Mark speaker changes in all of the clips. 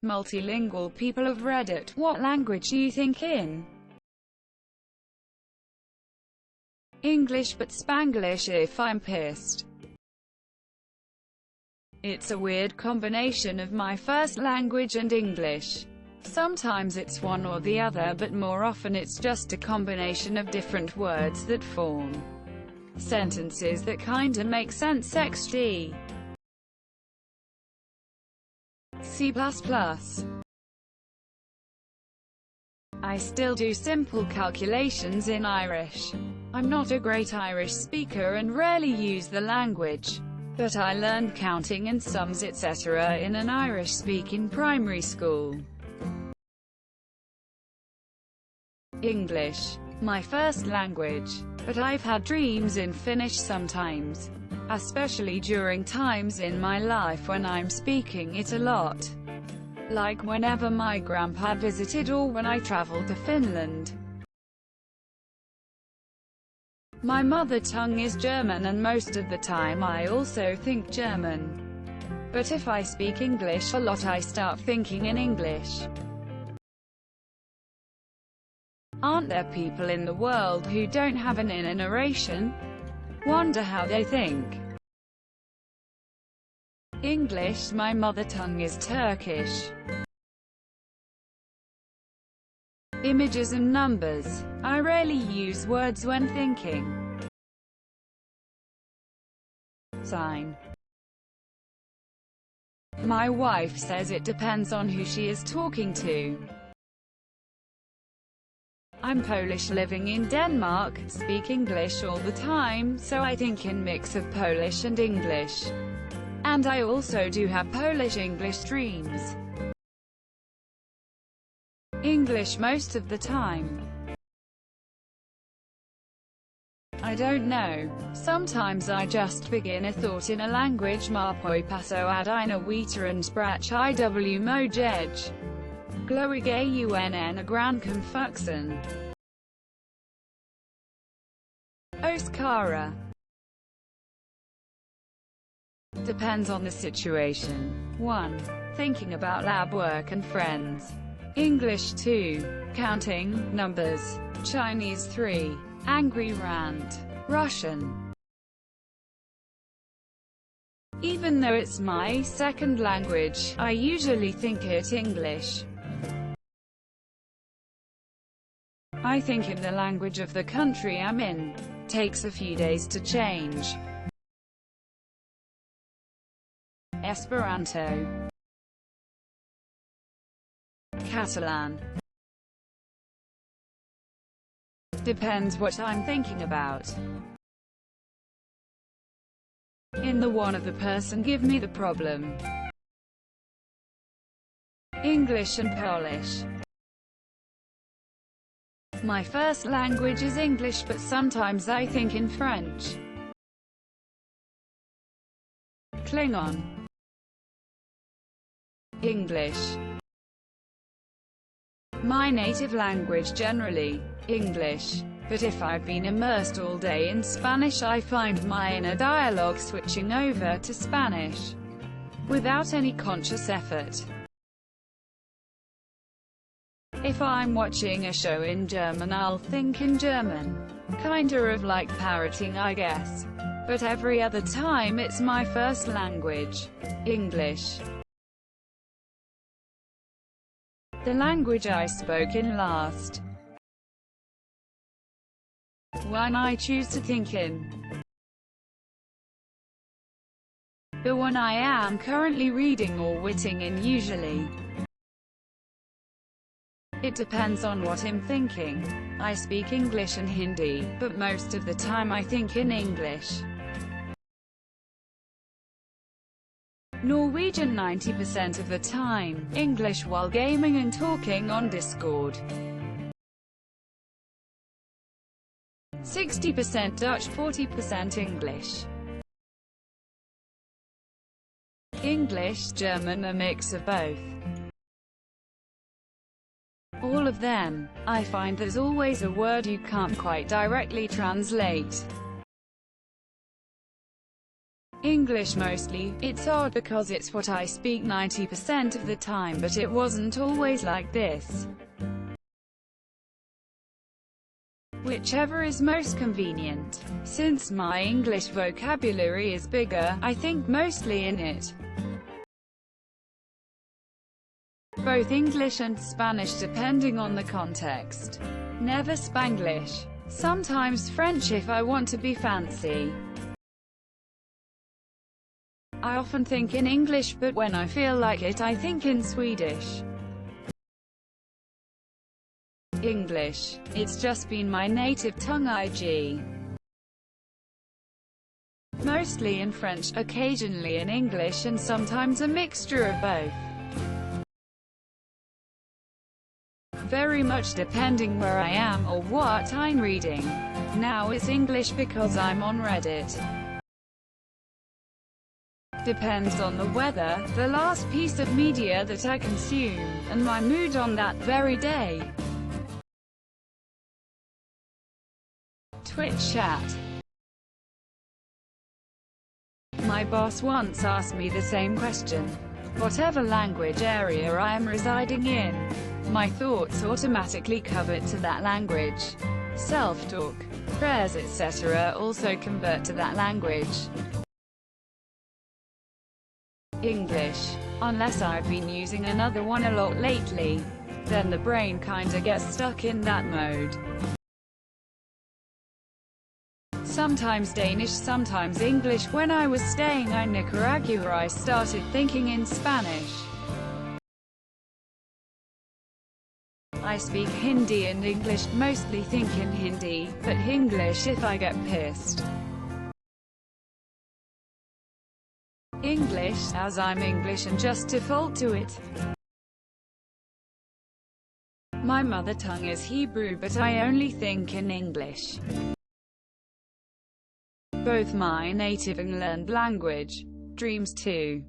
Speaker 1: Multilingual people of Reddit, what language do you think in? English but Spanglish if I'm pissed. It's a weird combination of my first language and English. Sometimes it's one or the other, but more often it's just a combination of different words that form sentences that kinda make sense. XD. C++. I still do simple calculations in Irish. I'm not a great Irish speaker and rarely use the language, but I learned counting and sums etc. in an Irish-speaking primary school. English. My first language, but I've had dreams in Finnish sometimes, especially during times in my life when I'm speaking it a lot. Like whenever my grandpa visited or when I traveled to Finland. My mother tongue is German and most of the time I also think German. But if I speak English a lot I start thinking in English. Aren't there people in the world who don't have an inner narration? Wonder how they think. English. My mother tongue is Turkish. Images and numbers. I rarely use words when thinking. Sign. My wife says it depends on who she is talking to. I'm Polish living in Denmark, speak English all the time, so I think in mix of Polish and English. And I also do have Polish-English dreams. English most of the time. I don't know. Sometimes I just begin a thought in a language poi paso ad ina wita and sprach iw mojej. Glowig aunn a gran confuxen. Oscara. Depends on the situation. 1. Thinking about lab work and friends. English 2. Counting, numbers. Chinese 3. Angry rant. Russian. Even though it's my second language, I usually think it English. I think in the language of the country I'm in. Takes a few days to change. Esperanto. Catalan. Depends what I'm thinking about. In the one of the person give me the problem. English and Polish. My first language is English but sometimes I think in French. Klingon. English. My native language generally, English, but if I've been immersed all day in Spanish I find my inner dialogue switching over to Spanish, without any conscious effort. If I'm watching a show in German I'll think in German. Kinda of like parroting I guess. But every other time it's my first language, English. The language I spoke in last. One I choose to think in. The one I am currently reading or witting in usually. It depends on what I'm thinking. I speak English and Hindi, but most of the time I think in English. Norwegian 90% of the time, English while gaming and talking on Discord. 60% Dutch, 40% English. English, German, a mix of both. All of them. I find there's always a word you can't quite directly translate. English mostly. It's odd because it's what I speak 90% of the time, but it wasn't always like this. Whichever is most convenient. Since my English vocabulary is bigger, I think mostly in it. Both English and Spanish depending on the context. Never Spanglish. Sometimes French if I want to be fancy. I often think in English, but when I feel like it I think in Swedish. English. It's just been my native tongue IG. Mostly in French, occasionally in English and sometimes a mixture of both. Very much depending where I am or what I'm reading. Now it's English because I'm on Reddit. Depends on the weather, the last piece of media that I consume, and my mood on that very day. Twitch chat. My boss once asked me the same question. Whatever language area I am residing in, my thoughts automatically convert to that language. Self-talk, prayers etc. also convert to that language. English. Unless I've been using another one a lot lately, then the brain kinda gets stuck in that mode. Sometimes Danish, sometimes English. When I was staying in Nicaragua I started thinking in Spanish. I speak Hindi and English, mostly think in Hindi, but English if I get pissed. English, as I'm English and just default to it. My mother tongue is Hebrew but I only think in English. Both my native and learned language. Dreams too.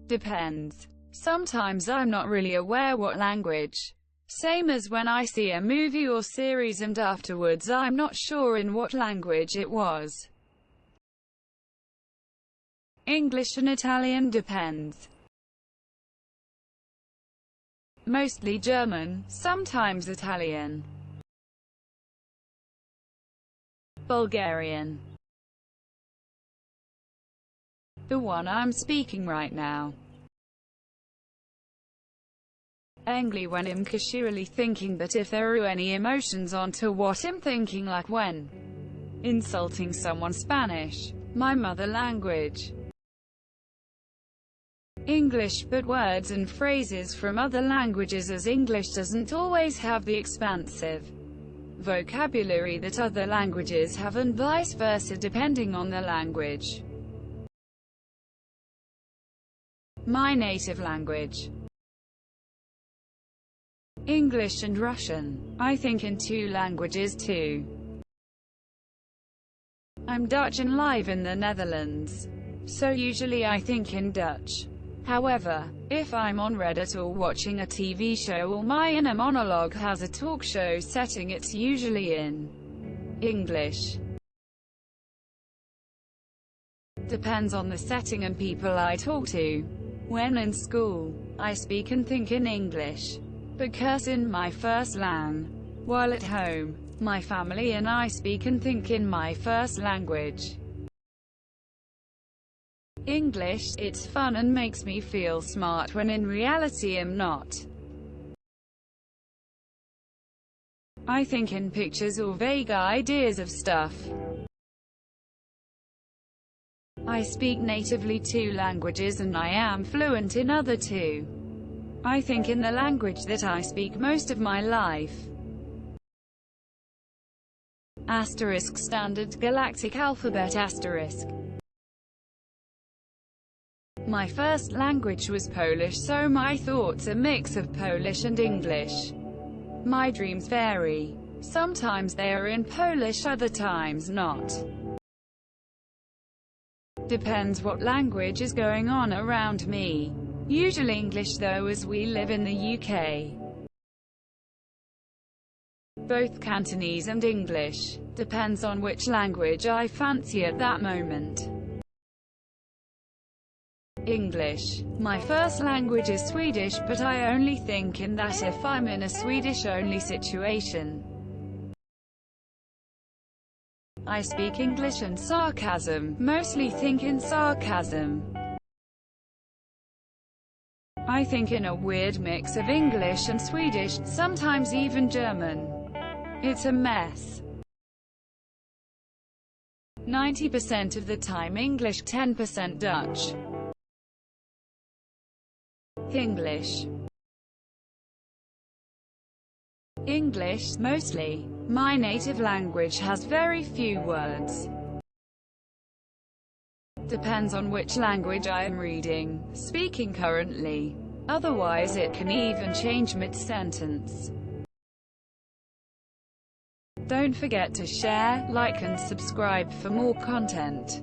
Speaker 1: Depends. Sometimes I'm not really aware what language. Same as when I see a movie or series and afterwards I'm not sure in what language it was. English and Italian depends. Mostly German, sometimes Italian. Bulgarian. The one I'm speaking right now. Angry when I'm casually thinking, but if there are any emotions onto what I'm thinking, like when insulting someone. Spanish, my mother language. English, but words and phrases from other languages, as English doesn't always have the expansive vocabulary that other languages have, and vice versa depending on the language. My native language. English and Russian. I think in two languages too. I'm Dutch and live in the Netherlands, so usually I think in Dutch. However, if I'm on Reddit or watching a TV show or my inner monologue has a talk show setting, it's usually in English. Depends on the setting and people I talk to. When in school, I speak and think in English, because in my first lang. While at home, my family and I speak and think in my first language. English. It's fun and makes me feel smart when in reality I'm not. I think in pictures or vague ideas of stuff. I speak natively two languages and I am fluent in other two. I think in the language that I speak most of my life. Asterisk standard galactic alphabet asterisk. My first language was Polish, so my thoughts are a mix of Polish and English. My dreams vary. Sometimes they are in Polish, other times not. Depends what language is going on around me. Usually English though, as we live in the UK. both Cantonese and English. Depends on which language I fancy at that moment. English. My first language is Swedish, but I only think in that if I'm in a Swedish-only situation. I speak English and sarcasm, mostly think in sarcasm. I think in a weird mix of English and Swedish, sometimes even German. It's a mess. 90% of the time English, 10% Dutch. English. English, mostly. My native language has very few words. Depends on which language I am reading, speaking currently. Otherwise it can even change mid-sentence. Don't forget to share, like and subscribe for more content.